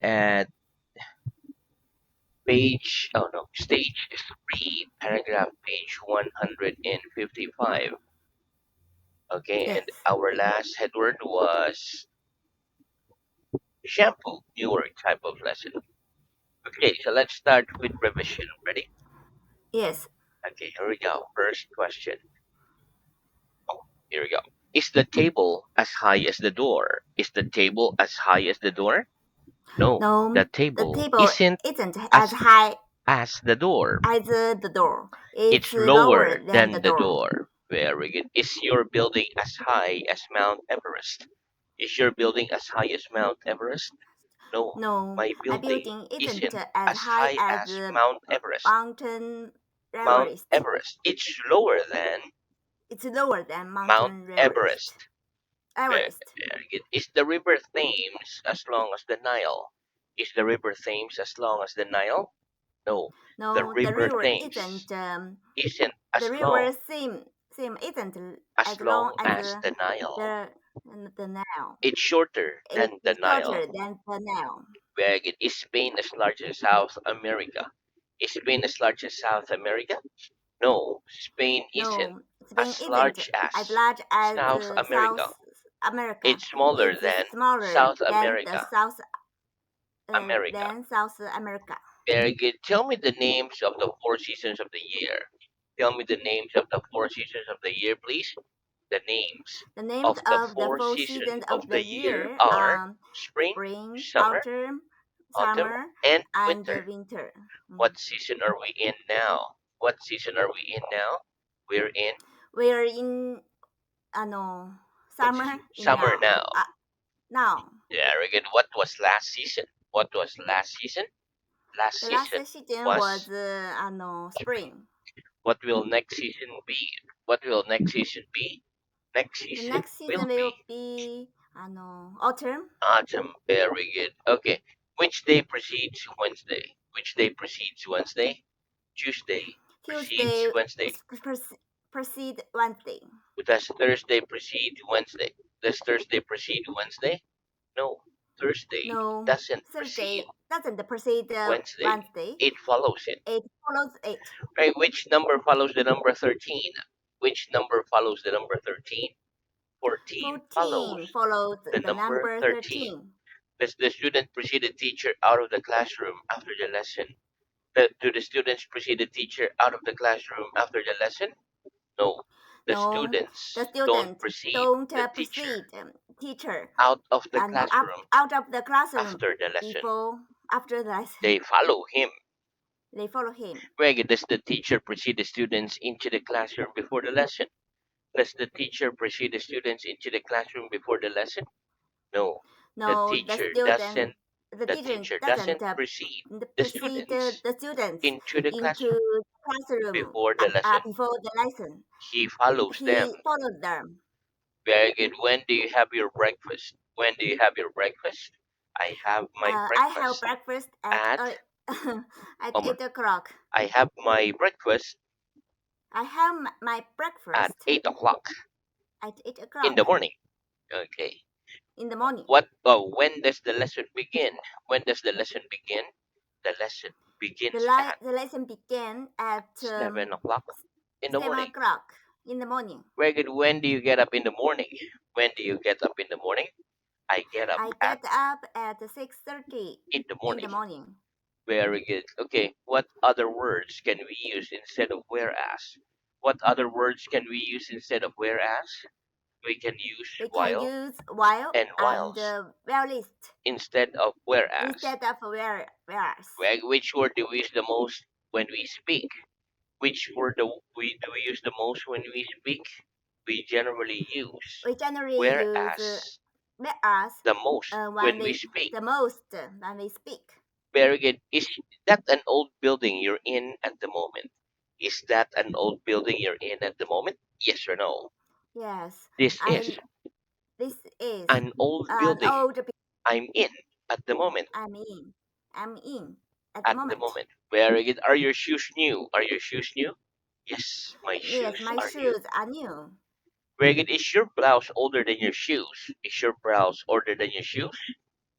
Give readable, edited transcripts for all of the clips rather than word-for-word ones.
at page, oh no, stage 3, paragraph page 155. Okay, and Yes. our last headword was shampoo, newer type of lesson. Okay, so let's start with revision. Ready? Yes. Okay, here we go. First question. Oh, here we go. Is the table as high as the door? Is the table as high as the door? No, the No, the table table isn't isn't as as high as the door. as the door. It's It's lower lower than the than the door. door. Very good. Is your building as high as Mount Everest? Is your building as high as Mount Everest? No, No, my my building building isn't isn't as as high high as as the Mount Everest. Mountain Mount Everest. Everest. It's lower than It's lower than Mount Mountain Everest. Everest. Everest. Very good. Is the river Thames as long as the Nile? Is the river Thames as long as the Nile? No, the No, the river river Thames isn't. isn't The as long river seam isn't as as long long as as the Nile. the the Nile. It's shorter It's than the shorter Nile. than the Nile. Very good. Is Spain as large as South America? Is Spain as large as South America? No, Spain isn't No, Spain as isn't large as as large as South America. South America. It's smaller It's than smaller South than the America. America. South America. Very good. Tell me the names of the four seasons of the year. Tell me the names of the four seasons of the year, please. The names The names of the of the four four seasons seasons of of the the year year are are spring, spring, summer, autumn, autumn, summer, and and winter. winter. Mm. What season are we in now? What season are we in now? We're in We're in what summer season? in Summer now. now. Very good. What was last season? What was last season? Last The last season season was was spring. spring. What will next season be? What will next season be? Next The season next will season be will be autumn. autumn. Very good. Okay. Which day precedes Wednesday? Which day precedes Wednesday? Tuesday precedes Tuesday Wednesday. proceed Wednesday. Does Thursday precede Wednesday? Does Thursday precede Wednesday? No. Thursday No, doesn't precede Thursday doesn't precede Wednesday. Wednesday. It follows it. It follows it. Right? Which number follows the number 13? Which number follows the number 13? 14 follows 14 follows the the number number 13. 13. Does the student precede the teacher out of the classroom after the lesson? Do the students precede the teacher out of the classroom after the lesson? No. The No, the students don't student precede don't the teacher teacher teacher out of the up classroom out of the classroom after the lesson. before after the They lesson. follow him. They follow him. Greg, does the teacher precede the students into the classroom before the lesson? Does the teacher precede the students into the classroom before the lesson? No. The No, teacher the doesn't teacher doesn't precede the precede students the students into the into classroom the classroom before the lesson. before the lesson. He follows them. He followed them. Very good. When do you have your breakfast? When do you have your breakfast? I have my I have breakfast breakfast at at Omar. 8 o'clock. I have my breakfast I have my at breakfast 8 o'clock at eight in the o'clock morning. Okay. in the morning. What? Oh, when does the lesson begin? When does the lesson begin? The lesson begins at The lesson began at 7 o'clock in the 7 morning. o'clock in the morning. Very good. When do you get up in the morning? When do you get up in the morning? I get up I at get up at 6:30 in the in morning. the morning. Very good. Okay. What other words can we use instead of whereas? What other words can we use instead of whereas? We can use We can while use while and and whiles well list instead of whereas. instead of whereas. Which word do we use the most when we speak? Which word do we use the most when we speak? We generally use We generally use whereas whereas the most when we speak. the most when we speak. Very good. Is that an old building you're in at the moment? Is that an old building you're in at the moment? Yes or no? Yes, This is I. This is an old an building old I'm in at the moment. I'm in. I'm in at the At the moment. moment. Very good. Are your shoes new? Are your shoes new? Yes, my Yes, shoes my are new. shoes are new. Very good. Is your blouse older than your shoes? Is your blouse older than your shoes?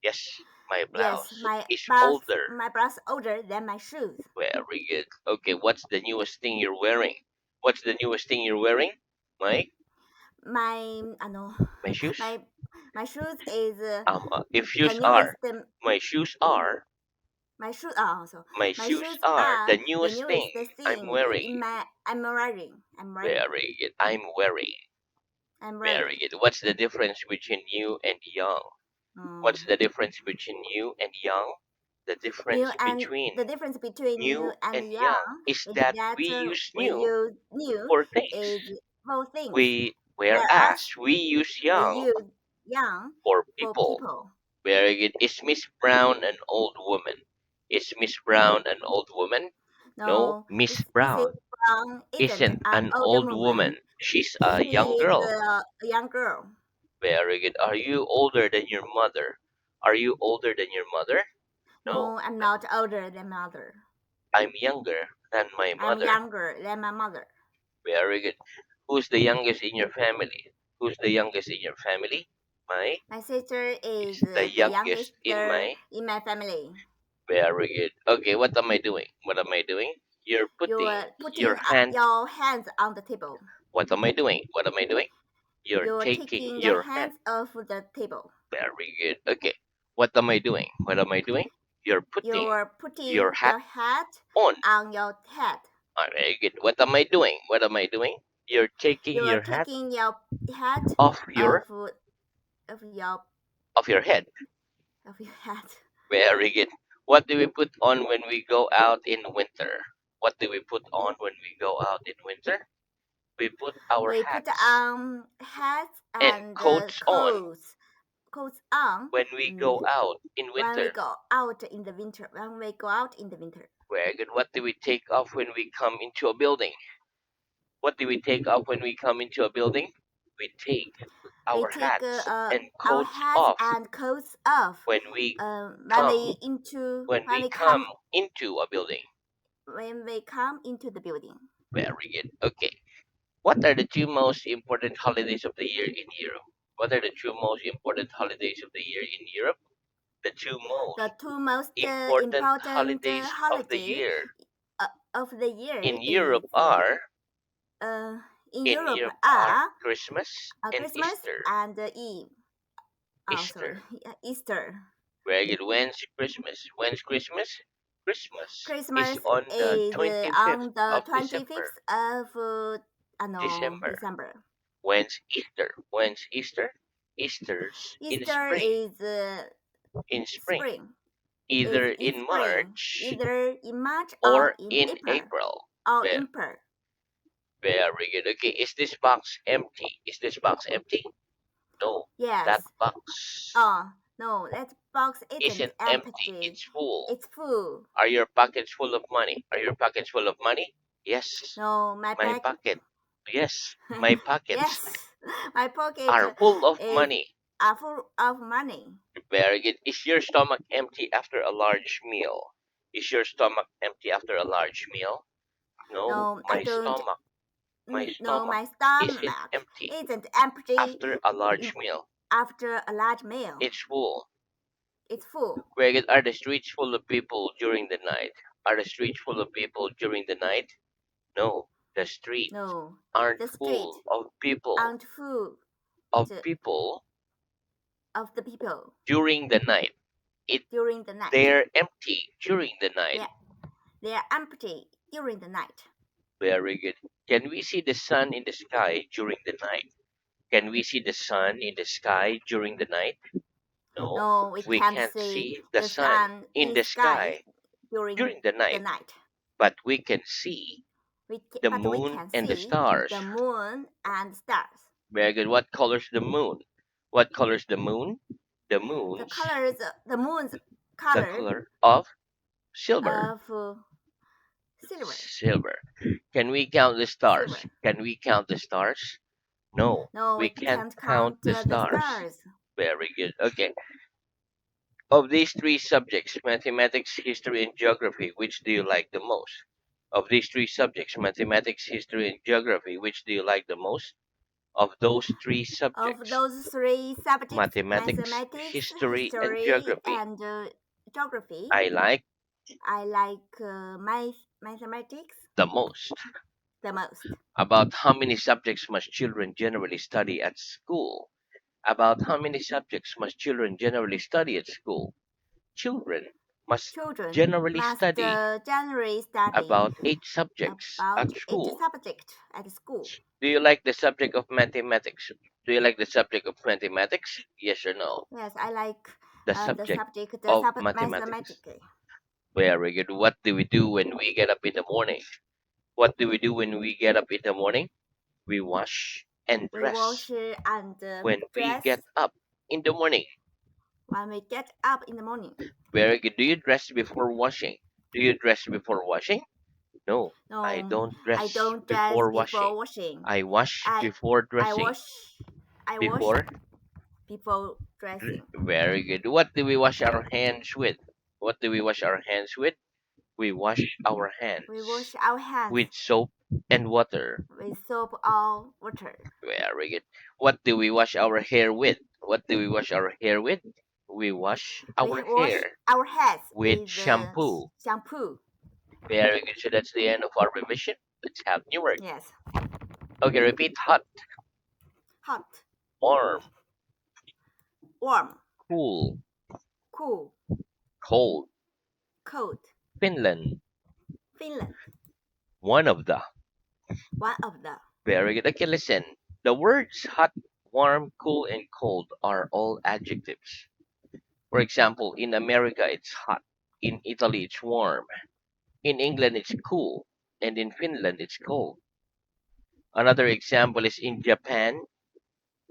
Yes. My Yes, blouse is older. my blouse older than my shoes. Very good. Okay, what's the newest thing you're wearing? What's the newest thing you're wearing? My I know, my shoes. my my shoes is If the shoes are, newest. my shoes are, My shoes are also my my shoes shoes are the are the newest newest thing I'm thing wearing. in my I'm wearing. Very good. I'm wearing. I'm Very wearing. good. What's the difference between new and young? Mm. What's the difference between new and young? The New difference and between the difference between new new and and young young is is that that we use we new use new for things. is for things, Whereas whereas we use we young use young for for people. people. Very good. Is Miss Brown an old woman? Is Miss Brown an old woman? No, No, Miss Mrs. Brown Brown isn't isn't an an older old woman. woman. She's a She young is girl. a young girl. Very good. Are you older than your mother? Are you older than your mother? No, No, I'm not older than mother. I'm younger than my I'm mother. younger than my mother. Very good. Who's the youngest in your family? Who's the youngest in your family? My My sister is is the the youngest youngest in my. in my family. Very good. Okay, what am I doing? What am I doing? You're putting You're your putting hand. your hands on the table. What am I doing? What am I doing? You're You're taking taking your your hand. hands off the table. Very good. Okay, what am I doing? What am I doing? You're putting You're your putting hat your hat on. on your head. Very good. What am I doing? What am I doing? You're taking You're your hat taking your hat off off your of your of your head. of your head. Very good. What do we put on when we go out in winter? What do we put on when we go out in winter? We put our We put hats on hats and and coats on coats on when we mm, go out in when we winter. go out in the winter. When we go out in the winter, Very good. What do we take off when we come into a building? What do we take off when we come into a building? We take we our take hats and our coats hats off and coats off when we when come when we come into a building. into the building. Very good. Okay. What are the two most important holidays of the year in Europe? What are the two most important holidays of the year in Europe? The two most The two most important important holidays of the holiday year of the year in is Europe are uh, in in Europe Europe are are Christmas and Christmas Easter. and Eve. Oh, sorry, Easter. Easter. Very good. When's Christmas? When's Christmas? Christmas is Christmas on the is 25th on the of December. 25th of no, December. December. When's Easter? When's Easter? Easter's in Easter spring. is In spring. spring. Is Either in in spring, March either in March or or in in April. April. Or Ve- April. Very good. Okay, is this box empty? Is this box empty? No, that Yes. box Oh, no, that box isn't isn't empty. empty. It's full. It's full. Are your pockets full of money? Are your pockets full of money? Yes, No, my my bag. pocket. Yes, my pockets Yes, my pocket are full of is money. full of money. Very good. Is your stomach empty after a large meal? Is your stomach empty after a large meal? No, No, I don't. my No, stomach my isn't stomach empty isn't empty after a large in, meal. after a large meal. It's full. It's full. Very good. Are the streets full of people during the night? Are the streets full of people during the night? No, the streets No, aren't the street full of people. aren't full Of to, people of the people during the night. It during the night. they're empty during the night. They they are empty during the night. Very good. Can we see the sun in the sky during the night? Can we see the sun in the sky during the night? No, No, we we can't can't see see the the sun sun in in the sky sky during during the the night, night. but we can see the But we moon can and the see stars. the moon and stars. Very good. What color's the moon? What color's the moon? The moon's The moon's the color color of silver. of silver. Silver. Can we count the stars? Silver. Can we count the stars? No, No, we we can't can't count count the the stars. stars. Very good. Okay. Of these three subjects, mathematics, history, and geography, which do you like the most? Of these three subjects, mathematics, history, and geography, which do you like the most? Of those three Of subjects, those three subjects, mathematics, mathematics, history, and history, geography, and geography, I like I like mathematics the most. the most. About how many subjects must children generally study at school? About how many subjects must children generally study at school? Children must Children generally must study generally study about 8 subjects about at each school. subject at school. Do you like the subject of mathematics? Do you like the subject of mathematics? Yes or no? Yes, I like The the subject subject, the of sub mathematics. mathematics. Very good. What do we do when we get up in the morning? What do we do when we get up in the morning? We wash and We dress. wash and When we dress get up in the morning. when we get up in the morning. Very good. Do you dress before washing? Do you dress before washing? No, I No, don't I dress don't dress before before washing. washing. I wash I before I dressing. wash I wash Before? before dressing. Very good. What do we wash our hands with? What do we wash our hands with? We wash our We hands wash our hands with soap and water. with soap or water. Very good. What do we wash our hair with? What do we wash our hair with? We wash our We wash hair our heads with with shampoo. shampoo. Very good. So that's the end of our revision. Let's have new word. Yes, Okay, repeat. Hot, hot, warm, warm, cool, cool, cold. cold. Finland, Finland, one of the. one of the. Very good. Okay, listen. The words hot, warm, cool, and cold are all adjectives. For example, in America it's hot, in Italy it's warm, in England it's cool, and in Finland it's cold. Another example is in Japan,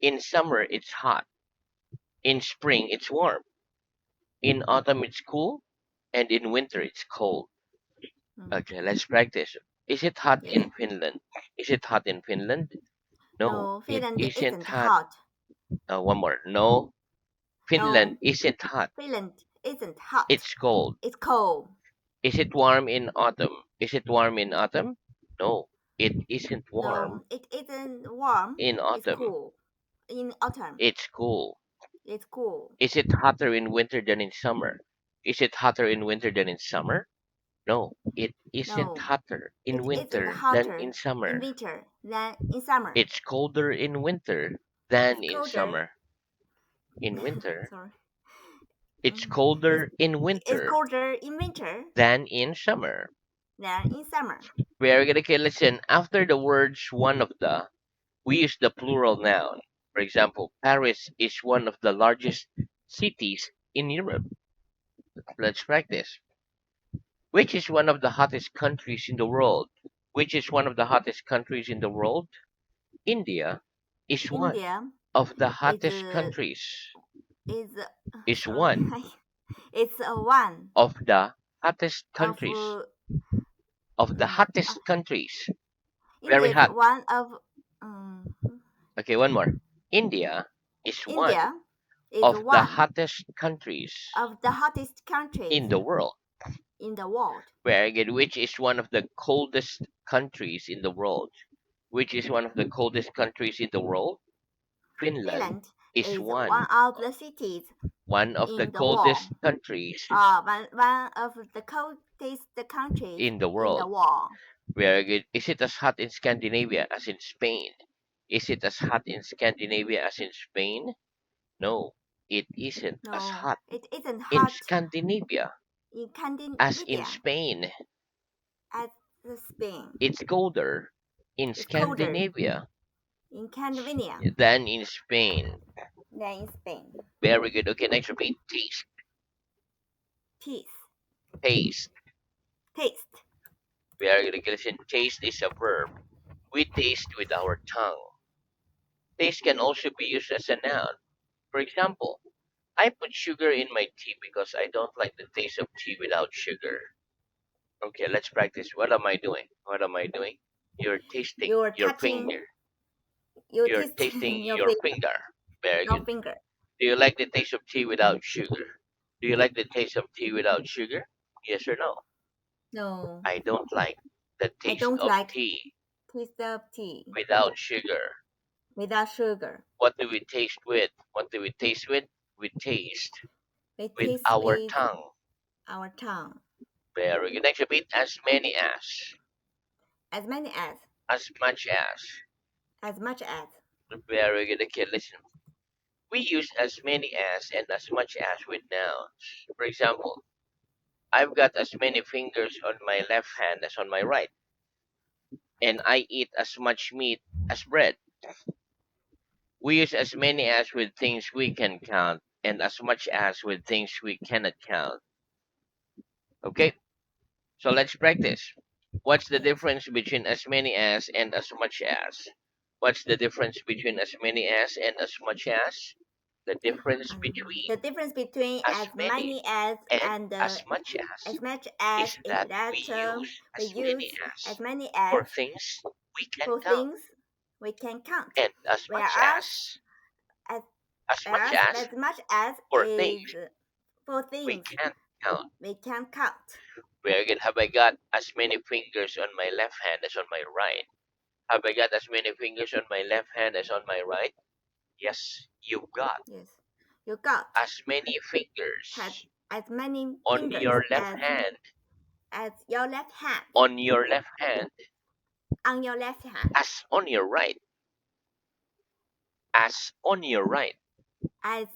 in summer it's hot, in spring it's warm, in autumn it's cool, and in winter it's cold. Mm, Okay, let's practice. Is it hot yes. in Finland? Is it hot in Finland? No, No, it Finland isn't isn't hot. hot. One more. No, Finland No, isn't hot. Finland isn't hot. It's cold. It's cold. Is it warm in autumn? Is it warm in autumn? No, it isn't warm No, it isn't warm. in It's autumn. cool. In autumn, It's cool. it's cool. Is it hotter in winter than in summer? Is it hotter in winter than in summer? No, it isn't No, hotter in it isn't winter than in hotter in summer. winter than in summer. It's colder in winter It's than in colder. summer. In winter, Sorry. it's Mm, It's colder in it's winter colder in winter than in summer. than in summer. Very good. Okay, listen. After the words one of the, we use the plural noun. For example, Paris is one of the largest cities in Europe. Let's practice. Which is one of the hottest countries in the world? Which is one of the hottest countries in the world? India is one India of the is hottest countries. is Is sorry. one It's one of the hottest of countries. Of the uh, hottest countries. Very India is hot. one of um, Okay, one more. India is one India is of the one hottest countries of the hottest countries in the world. in the world. Very good. Which is one of the coldest countries in the world? Which is one of the coldest countries in the world? Finland Finland is is one of the cities one of the in the coldest world. countries One of the coldest countries in the in the world. world. Very good. Is it as hot in Scandinavia as in Spain? Is it as hot in Scandinavia as in Spain? No, it isn't as No, hot it isn't in hot Scandinavia in as in Scandinavia Spain. as the Spain. It's colder in It's colder Scandinavia in Scandinavia than in Spain. than in Spain. Very good. Okay, next repeat. Taste. Peace, Taste. taste. Very good. Okay, listen. Taste is a verb. We taste with our tongue. Taste can also be used as a noun. For example, I put sugar in my tea because I don't like the taste of tea without sugar. Okay, let's practice. What am I doing? What am I doing? You're tasting You're your touching, finger. you're You're tasting tasting your your finger, finger. Very your good. finger. Do you like the taste of tea without sugar? Do you like the taste of tea without sugar? Yes or no? No, I don't like the I taste don't of like tea taste of tea without sugar. without sugar. What do we taste with? What do we taste with? We taste We with taste our with tongue. our tongue. Very good. Next, repeat as many as. As many As much as. as much as. Very good. Okay, listen. We use as many as and as much as with nouns. For example, I've got as many fingers on my left hand as on my right, and I eat as much meat as bread. We use as many as with things we can count, and as much as with things we cannot count. Okay, so let's practice. What's the Yes. difference between as many as and as much as? What's the difference between as many as and as much as? The difference between The difference between as as many many as and and as much as is is that we that use we as many use as as many for as things we can for count, things we can count, and whereas as as as much as for things is for we things can't count. we can count. Very good. Have I got as many fingers on my left hand as on my right? Have I got as many fingers on my left hand as on my right? Yes, you've got Yes, you got as many had fingers as many on fingers your left hand, as your left hand on your left hand, on your left hand as on your right, as on your right. as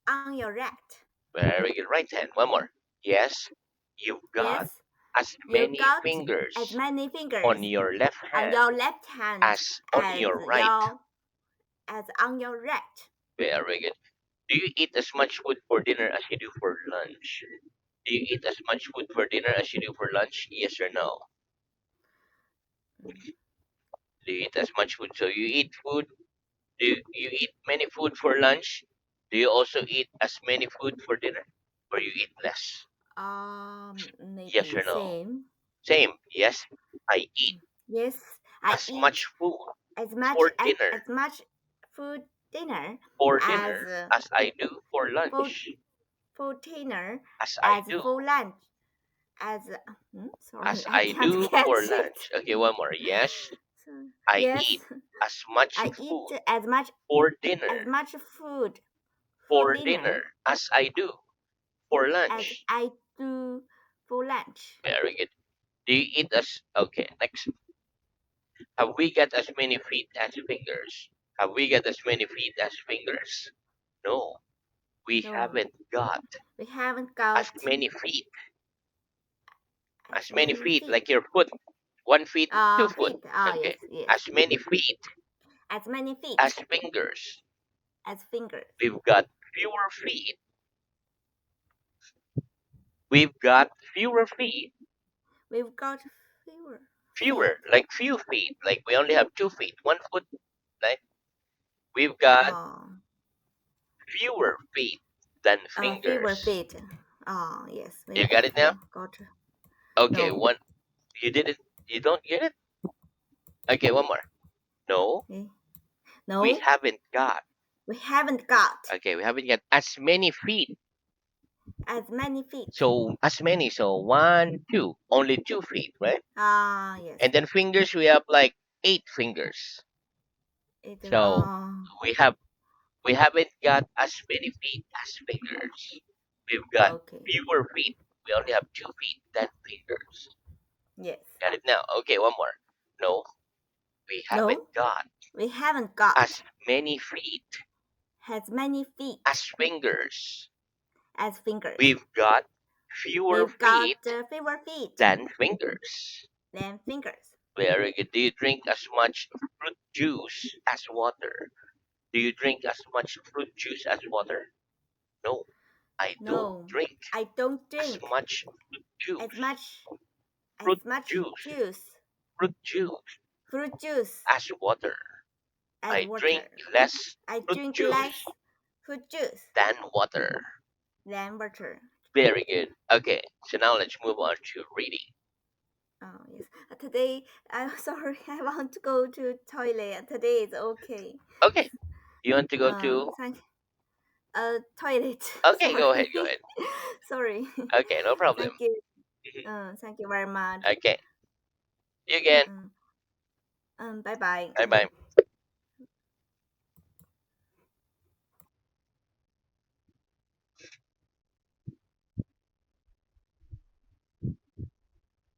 on your right. Very good. Right hand. One more. Yes, you've got Yes, as you many got as fingers many fingers on your left on hand your left hand as on your right. as on your right. Very good. Do you eat as much food for dinner as you do for lunch? Do you eat as much food for dinner as you do for lunch? Yes or no? Mm. Do you eat as much food? So you eat food. Do you eat many food for lunch? Do you also eat as many food for dinner? Or you eat less? Yes Maybe or no? same. Same. Yes. I eat Yes, I as much eat food as much for dinner as much food dinner for as dinner as I do for for lunch. dinner As I as do. for lunch as As sorry, I I can't do for catch it. lunch. Okay, one more. Yes. So, I yes, eat as much I eat food for as dinner. much food for For dinner dinner as I do for as lunch. I do for lunch. Very good. Do you eat as okay, next. Have we got as many feet as fingers? Have we got as many feet as fingers? No. We No, haven't got we haven't as got many feet. as As many many feet, feet. like your foot. 1 feet, 2 foot. Feet. Ah, yes, Okay. yes. As many feet As many as feet fingers. as fingers. We've got fewer feet. We've got fewer feet. We've got fewer feet. Fewer, like few feet. Like we only have 2 feet. 1 foot. Like we've got Oh, fewer feet than fewer fingers. feet. Oh, yes, You we've got it now? got. Okay, No, one. You did it. You don't get it? Okay, one more. No, eh, we no, haven't got. we haven't got Okay, we haven't got as many feet. as many feet. So as many. So one, two. Only 2 feet, right? Ah, yes. And then fingers, we have like 8 fingers. It. So we have we haven't got as many feet as fingers. We've got Okay. fewer feet. We only have 2 feet than fingers. Yes. Got it now? Okay, one more. No, we haven't No, got we haven't as got many feet as many as feet fingers. as fingers. We've got fewer We've got feet fewer feet than fingers. than fingers. Very good. Do you drink as much fruit juice as water? Do you drink as much fruit juice as water? No, I don't No, drink I don't as drink much fruit as juice. much Fruit as much juice. juice, Fruit juice fruit juice as water. as I drink water. less I fruit drink juice less fruit juice than water. than water. Very good. Okay, so now let's move on to reading. Oh yes. Today, I'm sorry. I want to go to toilet. Today is okay. Okay, you want to go to? Thank. Toilet. Okay, go ahead. Sorry. Go ahead. Sorry. Okay, no problem. Thank you. Mhm. Thank you very much. Okay, you again. Bye bye. Bye bye.